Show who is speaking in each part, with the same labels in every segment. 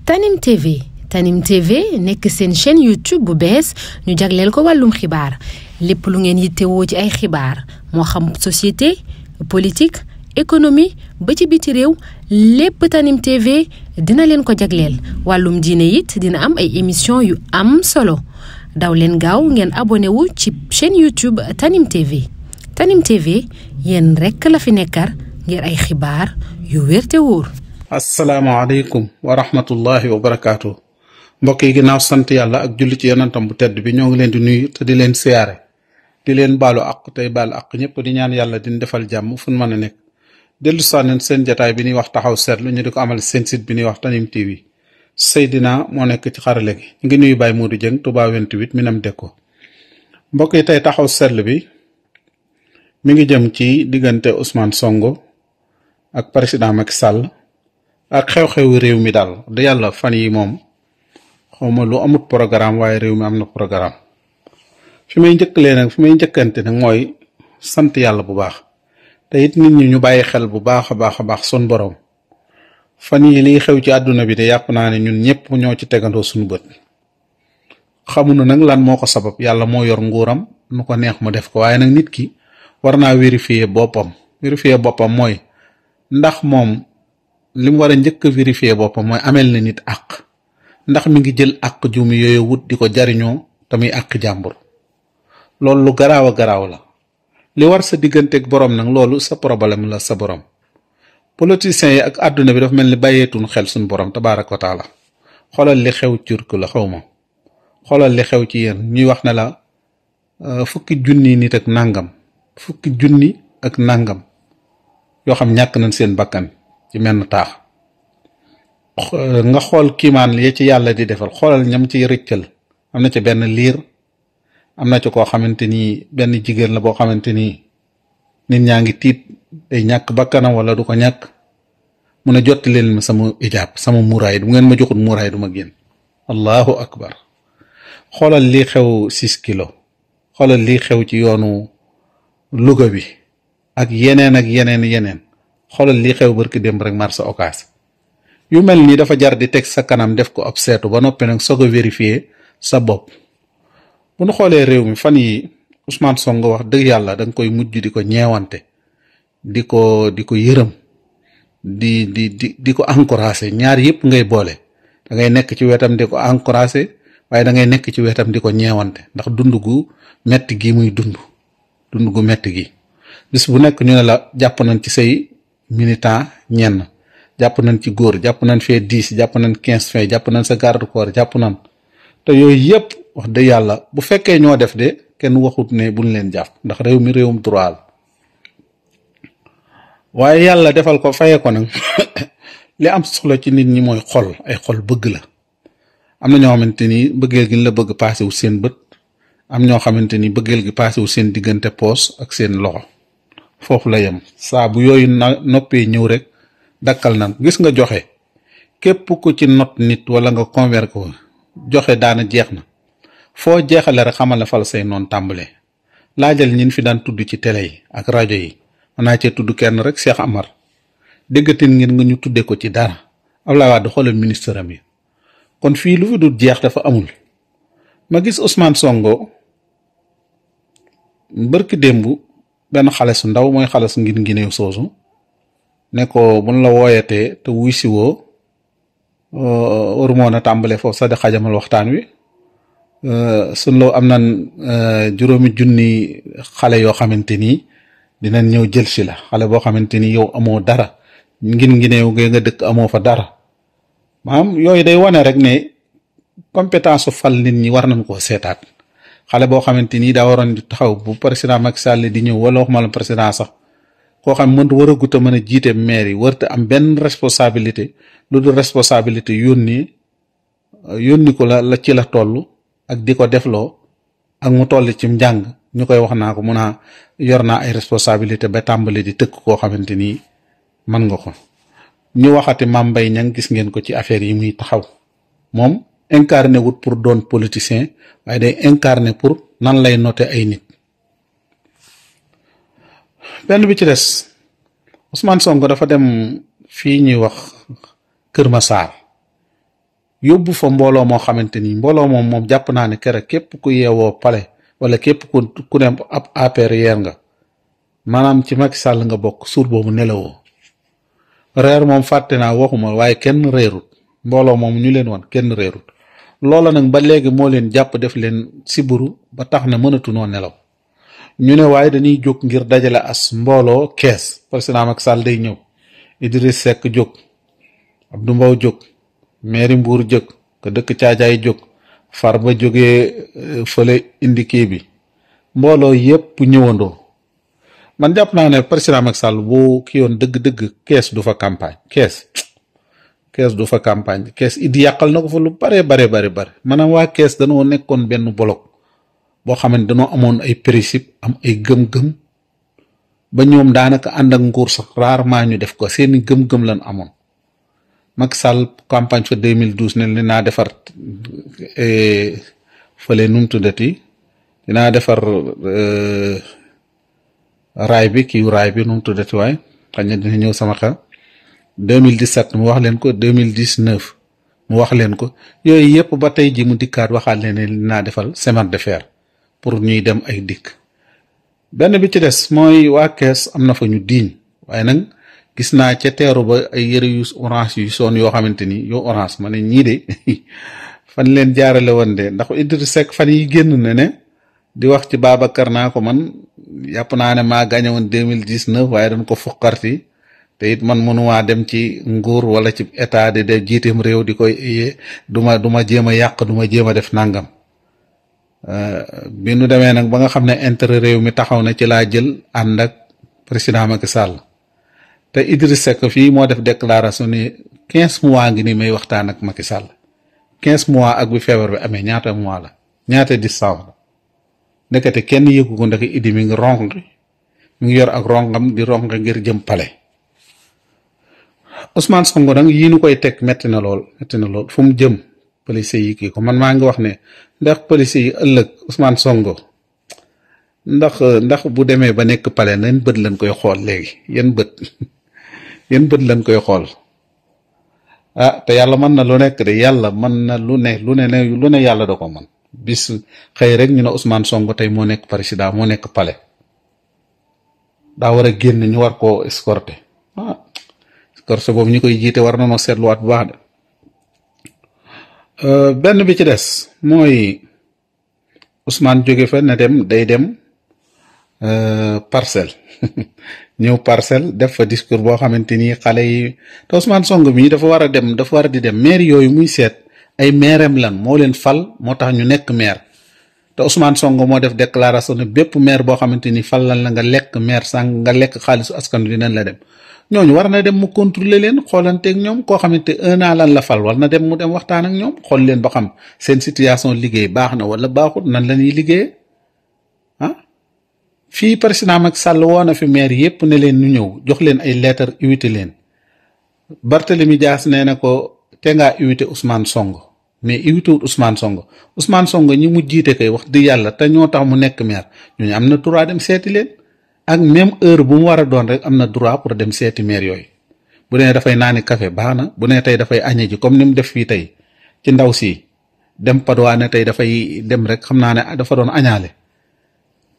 Speaker 1: Tanim TV Tanim TV nekk seen chaîne YouTube bu bees ñu jagleel ko wàllum xibaar lépp lu ngeen yittewoo ci ay xibaar moo xam société politique économie ba ci biti réew lépp Tanim TV dina leen ko jagleel wàllum diine it dina am ay émission yu am solo daw leen gaaw ngeen abonné wu ci chaîne YouTube Tanim TV Tanim TV yéen rekk la fi nekkar ngir ay xibaar yu wér te wóor.
Speaker 2: asalaamaaleykum wa rahmatullahi wa barakaatu mbokk yi ginnaaw sant yàlla ak julli ci yonentam bu tedd bi ñoo ngi leen di nuyu te di leen siyaare di leen baalu àq tey baal àq ñëpp di ñaan yàlla di defal jàmm fu ñu mën a nekk dellu sànneen seen jataay bi ñuy wax taxaw seetlu ñu di ko amal seen site bi ñuy wax Tanim TV Seydina moo nekk ci xarale gi ñu ngi nuyu Baye Modou Dieng Touba 28 Minam Dekko mbokk yi tey taxaw seetlu bi mi ngi jëm ci diggante Ousmane Sonko ak président Macky Sall ak xew-xewu réew mi daal da yàlla fan yi moom xawma lu amut programme waaye réew mi am na programme fi may njëkkante nag mooy sant yàlla bu baax te it nit ñi ñu bàyyi xel bu baax a baax sun borom fan yi liy xew ci àdduna bi de yàpp naa ne ñun ñëpp ñoo ci tegandoo suñu bët xamuñu nag lan moo ko sabab yàlla moo yor nguuram nu ko neex mu def ko waaye nag nit ki war naa vérifier boppam mooy ndax moom li mu war a njëkk a vérifier boppam mooy amel na nit àq ndax mi ngi jël àq jumi yooyu wut di ko jariñoo te muy àq jàmbur loolu lu garaaw a garaaw la li war sa digganteeg borom nag loolu sa problème la sa borom politiciens yi ak àdduna bi dafa mel ni bàyyeetuñ xel suñu borom tabaaraka wa taala xoolal li xew turk la xaw ma xoolal li xew ci yéen ñuy wax ne la fukki junni nit ak nàngam yoo xam ñàkk nañ seen bakkan ci menn taax nga xool kiimaan ya ci yàlla di defal xoolal ñam ci rëccal am na ci benn liir am na ci koo xamante ni benn jigéen la boo xamante ni nit ñaa ngi tiit day ñàkk bakkanam wala du ko ñàkk mun a jotti leen ma sama ijaab sama muraay bu ngeen ma joxut muraay du ma génn allahu akbar xoolal lii xew 6 kilo xoolal lii xew ci yoonu Louga bi ak yeneen xoolal lii xew barki démb rek marché Ocass yu mel nii dafa jar di teg sa kanam def ko ab seetu ba noppi nag soog a vérifier sa bopp bu nu xoolee réew mi fan yi Ousmane Sonko wax dëgg yàlla da nga koy mujj di ko ñeewante di ko yërëm di ko encourager ñaar yëpp ngay boole da ngay nekk ci wetam di ko encourager waaye da ngay nekk ci wetam di ko ñeewante ndax dund gu metti gi muy dund gu metti gi bis bu nekk ñu ne la jàpp nañ ci say militant ñenn jàpp nañ ci góor jàpp nañ fee 10 jàpp nañ 15 fee jàpp nañ sa garde corps jàpp nañ te yooyu yëpp wax dëgg yàlla bu fekkee ñoo def de kenn waxut ne buñ leen jàpp ndax réew mi réewum droit la waaye yàlla defal ko faye ko nag li am solo ci nit ñi mooy xol ay xol bëgg la am na ñoo xamante ni bëggeel gi la bëgg paase wu seen bët am ñoo xamante ni bëggeel gi paase wu seen diggante poos ak seen loxo foofu la yem saa bu yooyu noppee ñëw rek dakkal nan gis nga joxe képp ku ci not nit wala nga convaincre ko joxe daana jeex na foo jeexale rek xamal ne fal say noon tàmbalee laajal ñin fi daan tudd ci télé yi ak rajo yi mën naa cee tudd kenn rek Cheikh Amar déggatin ngeen nga ñu tudde ko ci dara Abdoulaye Wade xoolal ministre am yi kon fii lu fi dul jeex dafa amul ma gis Ousmane Sonko bërki démb benn xale su ndaw mooy xale su ngineew soosu ne ko buñ la wooyatee te wuy si woo waru moon a tàmbale foofu sax di xajamal waxtaan wi suñ la am nan 5,000 xale yoo xamante ni dinañ ñëw jël si la xale boo xamante ni yow amoo dara ngineew nga dëkk amoo fa dara maanaam yooyu day wane rek ne compétence su fal nit ñi war nañ koo seetaat xale boo xamante ni daa waroon di taxaw bu président Macky Sall di ñëw wala waxuma la président sax koo xam mënut war a gut a mën a jiite maire yi warut am benn responsabilité lu dul responsabilité yónni ko la ci la toll ak di ko defloo ak mu toll ci njàng ñu koy wax naa ko mun a yor naa ay responsabilité ba tàmbali di tëkk koo xamante ni mën nga ko. ñu waxati Mame Mbaye Niang gis ngeen ko ci affaire yi muy taxaw moom incarné wut pour doon politicien waaye day incarné pour nan lay noter ay nit. benn bi ci des Ousmane Sonko dafa dem fii ñuy wax Kër Massar yóbbu fa mbooloo moo xamante ni mbooloo moom jàpp naa ne kere képp ku yeewoo pale wala képp ku ne ab APR yeer nga maanaam ci Macky Sall nga bokk suur boobu nelawoo reer moom fàtte naa waxuma waaye kenn réerut mbooloo moom ñu leen woon kenn réerut loola nag ba léegi moo leen jàpp def leen siburu ba tax na mënatunoo nelaw ñu ne waaye dañuy jóg ngir dajale as mbooloo kees président Macky Sall day ñëw Idriss Seck jóg Abdou Mbow jóg maire Mbour jóg ka dëkk Caajaay jóg Farba jógee fële indi kii bi mbooloo yépp ñëwandoo man jàpp naa ne président Macky Sall bu kii yoon dëgg-dëgg kees du fa campagne kees du fa campagne kees Idi yàqal na ko fa lu bare maanaam waa kees danoo nekkoon benn bloc boo xam ne danoo amoon ay principe am ay gëm-gëm ba ñoom daanaka ànd ak nguur sax rarement ñu def ko seeni gëm-gëm lan amoon Macky Sall campagne fa 2012 ne dinaa defar fële nu mu tuddati dinaa defar raay bi nu mu tuddati waaye xañ na dina ñëw sama xel 2017 mu wax leen ko 2019 mu wax leen ko yooyu yëpp ba tey ji mu dikkaat waxaat leen ne dinaa defal chemin de fer pour ñuy dem ay dikk benn bi ci des mooy waa kees am na fa ñu diiñ waaye nag gis naa ca teeru ba ay yëre yu orange yu soon yoo xamante ni yu orange ma ne ñii de fan leen jaarale woon de ndax Idriss Seck fan yi génn na ne di wax ci Babacar naa ko man yàpp naa ne maa gagné woon 2019 waaye dañ ko fuqarti te it man mënumaa dem ci nguur wala ci état di def jiiteem réew di koy duma jéem a yàq duma jéem a def nangam bi nu demee nag ba nga xam ne intérêt réew mi taxaw na ci laa jël ànd ak président Macky Sall te Idriss Seck fii moo def déclaration ni 15 mois ngi ni may waxtaan ak Macky Sall 15 mois ak bi feebar bi amee ñaata mois la ñaata distance la ndekete kenn yëgu ko ndeke Idi mi ngi ronk mi ngi yor ak ronkam di ronk ngir jëm pale Ousmane Sonko nag yii nu koy teg metti na lool fu mu jëm police yi kii ko man maa ngi wax ne ndax police yi ëllëg Ousmane Sonko ndax bu demee ba nekk pale nañ bët lañ koy xool léegi yan bët lañ koy xool te yàlla mën na lu nekk de yàlla mën na lu ne yàlla da ko mën bis xëy rek ñu ne Ousmane Sonko tey moo nekk président moo nekk pale daa war a génn ñu war koo escorter escorter boobu ñu koy jiite war na noo seetluwaat bu baax de benn bi ci des mooy Ousmane jóge fa ne day dem Parcelles ñëw Parcelles def fa discours boo xamante ni xale yi te Ousmane Sonko mii dafa war a di dem maire yooyu muy seet ay mairem lan moo leen fal moo tax ñu nekk maire te Ousmane Sonko moo def déclaration ne bépp maire boo xamante ni fal lan la nga lekk maire sànq nga lekk xaalisu askan wi dinañ la dem ñooñu war na dem mu contrôler leen xoolanteeg ñoom koo xamante 1 an lan la fal war na dem mu dem waxtaan ak ñoom xool leen ba xam seen situation liggéey baax na wala baaxut nan la ñuy liggéeyee fii président Macky Sall woo na fi maire yépp ne leen ñu ñëw jox leen ay lettre invité leen Barthélemy Dias nee na ko te ngaa invité Ousmane Sonko mais invité wut Ousmane Sonko ñi mu jiite kay wax di yàlla te ñoo tax mu nekk maire ñooñu am na droit dem seeti leen ak même heure bu mu war a doon rek am na droit pour dem seeti maire yooyu bu nee dafay naani café baax na bu nee tey dafay añe ji comme ni mu def fii tey ci ndaw si dem Padoa ne tey dafay dem rek xam naa ne dafa doon añaale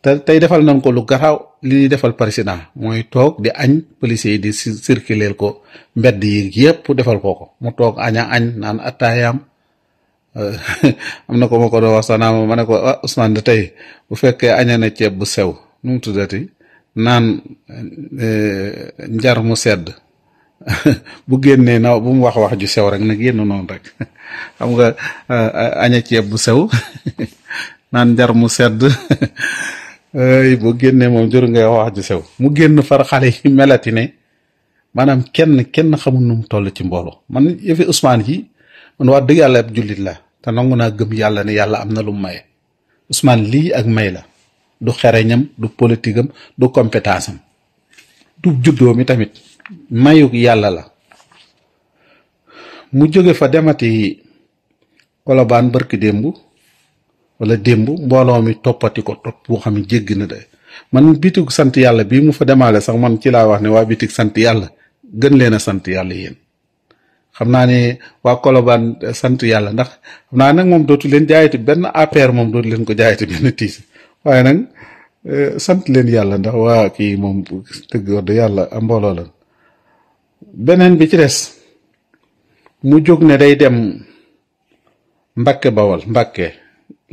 Speaker 2: te tey defal nañ ko lu garaaw li ñuy defal président mooy toog di añ policiers yi di circuler ko mbedd yi yépp defal ko mu toog añ naan attaayaam am na ko ma ko doon wax sax naa ma ne ko Ousmane de tey bu fekkee aña na ceeb bu sew nu mu tuddati naan njar mu sedd bu génnee na bu mu wax ju sew rek nag génn noonu rek xam nga aña ceeb bu sew naan njar mu sedd bu génnee moom jur ngay wax ju sew mu génn far xale yi melati ne maanaam kenn xamul nu mu toll ci mbooloo man yëfi Ousmane yi man wax dëgg yàlla ab jullit la te nangu naa gëm yàlla ne yàlla am na lu mu maye Ousmane lii ak may la du xereñam du politique am du compétence am du juddoo mi tamit mayu yàlla la mu jóge fa demati Colobane barki démb wala démb mbooloo mi toppati ko topp boo xam ne jéggi na de man bitig sant yàlla bii mu fa demaale sax man ci laa wax ne waa bitig sant yàlla gën leen a sant yàlla yéen xam naa ne waa Colobane sant yàlla ndax xam naa nag moom dootu leen jaayati benn APR moom dootu leen ko jaayati benn tiis waaye nag sant leen yàlla ndax waa kii moom dëgg wax dëgg yàlla am mbooloo la. beneen bi ci des mu jóg ne day dem Mbàkke Bawol Mbàkke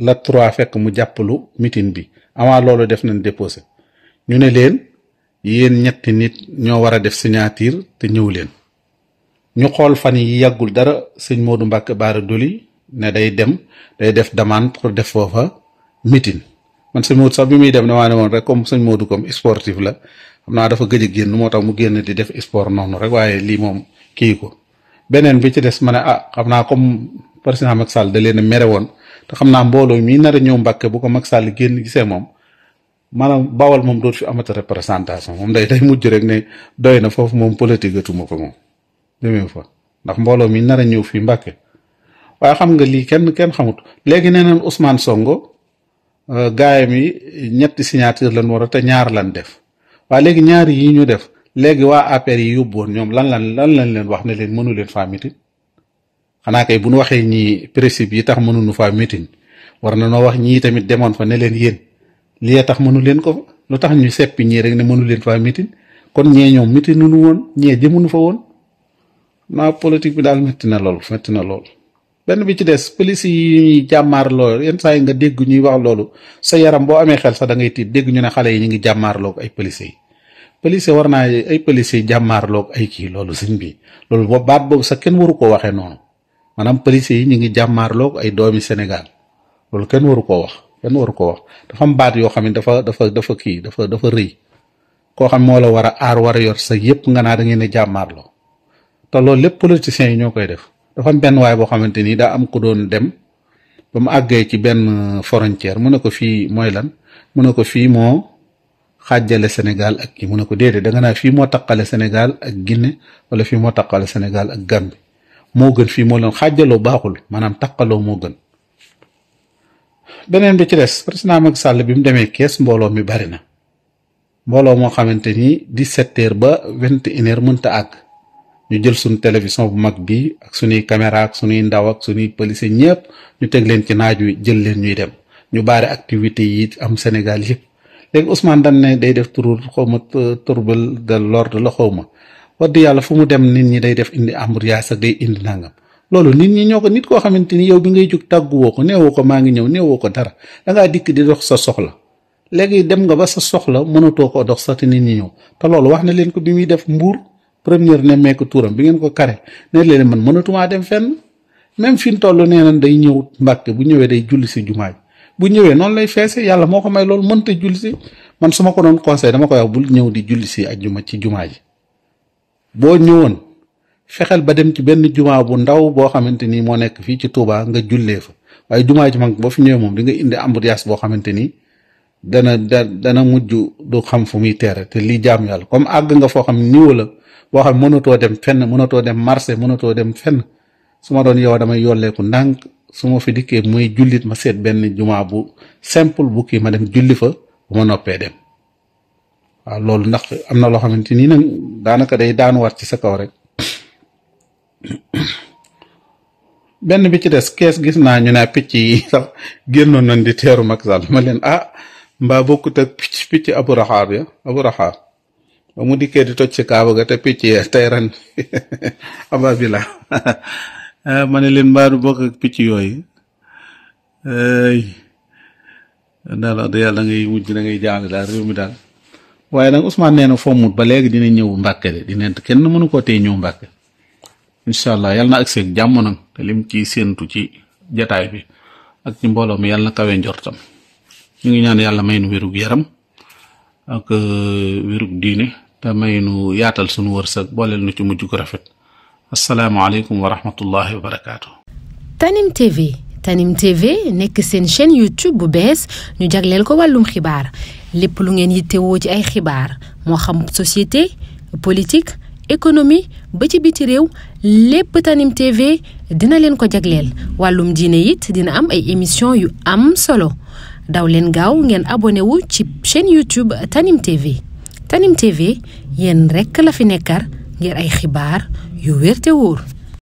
Speaker 2: la 3 fekk mu jàppalu meeting bi avant loolu def nañ déposé ñu ne leen yéen ñetti nit ñoo war a def signature te ñëw leen. ñu xool fan yi yàggul dara sëñ Modou Mbacke Bara Dolly ne day def demande pour def foofa meeting man sëñ Modou sax bi muy dem damaa ne woon rek comme sëñ Modou comme sportif la xam naa dafa gëj a génn moo tax mu génn di def sport noonu rek waaye lii moom kii ko. beneen bi ci des ma ne xam naa comme président Macky Sall da leen a mere woon te xam naa mbooloo mi nar a ñëw Mbacke bu ko Macky Sall génn gisee moom maanaam Bawol moom dootu fi amata représentation moom day mujj rek ne doy na foofu moom politique gatuma ko moom. demee fa ndax mbooloo mi nar a ñëw fii Mbàkke waaye xam nga lii kenn xamut léegi nee nañ Ousmane Sonko gaayam yi ñetti signature lan war a te ñaar lan def waaye léegi ñaari yi ñu def léegi waa APR yi yóbboon ñoom lan lañ leen wax ne leen mënu leen faa mitin xanaa kay bu ñu waxee ñii principe yi tax mënuñu faa mitin war na noo wax ñii tamit demoon fa ne leen yéen lii tax mënu leen ko fa lu tax ñu seppi ñii rek ne mënu leen faa mitin kon ñee ñoom mitin nunu woon ñee jëmunu fa woon naa politique bi daal métti na lool benn bi ci des police yi ñuy jàmmaarloo yenn saa yi nga dégg ñuy wax loolu sa yaram boo amee xel sax da ngay tiit dégg ñu ne xale yi ñu ngi jàmmaarloog ay police war naa ay police yi jàmmaarloog ay kii loolu sëñ bi loolu boobu baat boobu sax kenn waru koo waxee noonu maanaam police yi ñu ngi jàmmaarloog ay doomi Sénégal loolu kenn waru koo wax dafa am baat yoo xam ne dafa rëy koo xam moo la war a aar war a yor sa yëpp nga naa da ngeen a jàmmaarloo te loolu lépp politiciens yi ñoo koy def dafa am benn waay boo xamante ni daa am ku doon dem ba mu àggee ci benn frontière mu ne ko fii mooy lan mu ne ko fii moo xaajale Sénégal ak kii mu ne ko déedéet da nga naa fii moo taqale Sénégal ak Guinée wala fii moo taqale Sénégal ak Gambie moo gën fii moo leen xaajaloo baaxul maanaam taqaloo moo gën. beneen bi ci des président Macky Sall bi mu demee kees mbooloo mi bari na mbooloo moo xamante ni 17h ba 21h mënta àgg. ñu jël suñu télévision bu mag bi ak suñuy caméra ak suñuy ndaw ak suñuy police ñëpp ñu teg leen ci naaj wi jël leen ñuy dem ñu baare activité yi am Sénégal yëpp léegi Ousmane dañ ne day def trouble de l'ordre la xawma wax dëgg yàlla fu mu dem nit ñi day def indi embouteillage ak day indi nangam loolu nit ñi ñoo ko nit koo xamante ni yow bi ngay jóg tàgguwoo ko neewoo ko maa ngi ñëw neewoo ko dara dangaa dikk di dox sa soxla léegi dem nga ba sa soxla mënatoo ko dox sax te nit ñi ñëw te loolu wax na leen ko bi muy def Mbuur première ne meeku tuuram bi ngeen ko kare ne leen man mënatumaa dem fenn même fi mu toll nee nañ day ñëw Mbàkke bu ñëwee day julli si jumaa ji bu ñëwee noonu lay feese yàlla moo ko may loolu mënta julli si man su ma ko doon conseil dama koy wax bul ñëw di julli si ajjuma ci jumaa ji boo ñëwoon fexeel ba dem ci benn jumaa bu ndaw boo xamante ni moo nekk fii ci Touba nga jullee fa waaye jumaa ji mag boo fi ñëwee moom di nga indi embouteillage boo xamante ni dana mujj du xam fu muy teere te lii jaam yàlla comme àgg nga foo xam niveau la boo xam mënatoo dem fenn mënatoo dem marché mënatoo dem fenn su ma doon yow damay yolleeku ndànk su ma fi dikkee muy jullit ma seet benn jumaa bu simple bu kii ma dem julli fa bu ma noppee dem waaw loolu ndax am na loo xamante ni nag daanaka day daanuwaat ci sa kaw rek. benn bi ci des kees gis naa ñu ne picc yi sax génnoon nañ di teeru Macky Sall ma leen mbaa bokkut ak picc Abu Raxaab ba mu dikkee di toj ci kaaba ga te picc yee tey ren ababila ma ne leen mbaa du bokk ak picc yooyu daal yàlla da ngay mujj da ngay jàng daal réew mi daal waaye nag Ousmane nee na fommut ba léegi dina ñëw Mbàkke de dina kenn mënu koo tey ñëw Mbàkke incha allah yàlla na ak seeg jàmm nag te lim ci séentu ci jataay bi ak ci mbooloo mi yàlla na kawe njortam ñu ngi ñaan yàlla may nu wérug yaram ak wérug diine te may nu yaatal sunu wërsëg booleel nu ci mujj ko rafet asalaamaaleykum wa rahmatullahi wa barakaatu.
Speaker 1: Tanim TV nekk seen chaîne YouTube bu bees ñu jagleel ko wàllum xibaar lépp lu ngeen yittewoo ci ay xibaar moo xam société politique économie ba ci biti réew lépp Tanim TV dina leen ko jagleel wàllum diine it dina am ay émission yu am solo daw leen gaaw ngeen abonné wu ci chaîne YouTube Tanim TV yéen rekk la fi nekkar ngir ay xibaar yu wér te wóor